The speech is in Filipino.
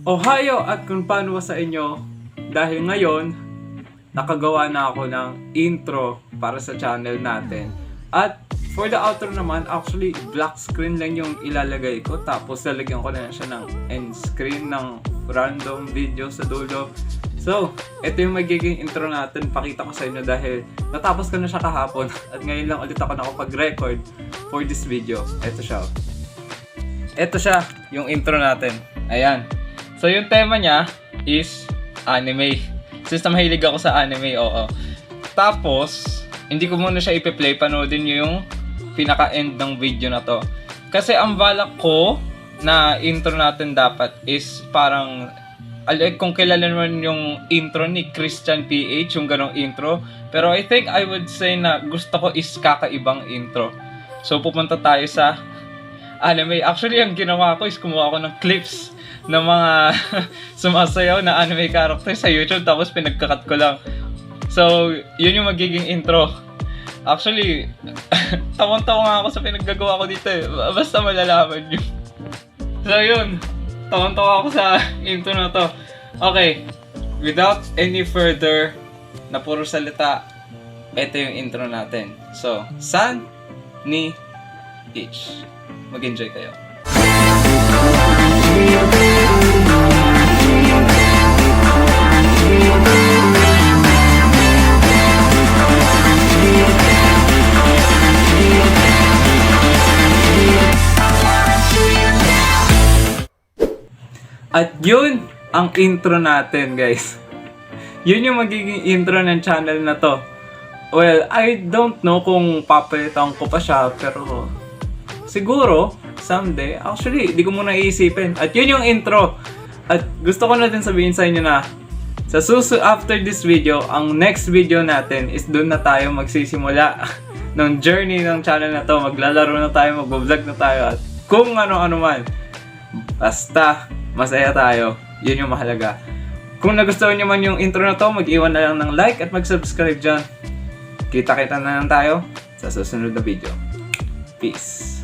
Ohio at kung paano sa inyo, dahil ngayon nakagawa na ako ng intro para sa channel natin. At for the outro naman, actually black screen lang yung ilalagay ko, tapos lalagyan ko na siya ng end screen ng random video sa dulo. So, ito yung magiging intro natin, pakita ko sa inyo dahil natapos ko na siya kahapon at ngayon lang ulit ako nakapag-record for this video. Ito siya, yung intro natin. Ayan. So, yung tema niya is anime. Since na mahilig ako sa anime, oo. Tapos, hindi ko muna siya ipi-play, panoodin nyo yung pinaka-end ng video na to. Kasi ang balak ko na intro natin dapat is parang, kung kilala naman yung intro ni Christian PH, yung ganong intro. Pero I think I would say na gusto ko is kakaibang intro. So, pupunta tayo sa anime. Actually, ang ginawa ko is kumuha ko ng clips ng mga sumasayaw na anime character sa YouTube, tapos pinagkakat ko lang. So, yun yung magiging intro. Actually, tawang-tawa nga ako sa pinaggagawa ko dito eh. Basta malalaman nyo. So, yun. Tawang-tawa ako sa intro na to. Okay. Without any further na puro salita, ito yung intro natin. So, San ni Ich. Mag-enjoy kayo. At yun ang intro natin, guys. Yun yung magiging intro ng channel na to. Well, I don't know kung papalitan ko pa siya, pero siguro someday. Actually, di ko muna iisipin. At yun yung intro. At gusto ko na din sabihin sa inyo na sa after this video, ang next video natin is doon na tayo magsisimula ng journey ng channel na to. Maglalaro na tayo, mag-vlog na tayo, at kung ano-ano man. Basta masaya tayo. Yun yung mahalaga. Kung nagustuhan nyo man yung intro na to, mag-iwan na lang ng like at mag-subscribe dyan. Kita-kita na lang tayo sa susunod na video. Peace.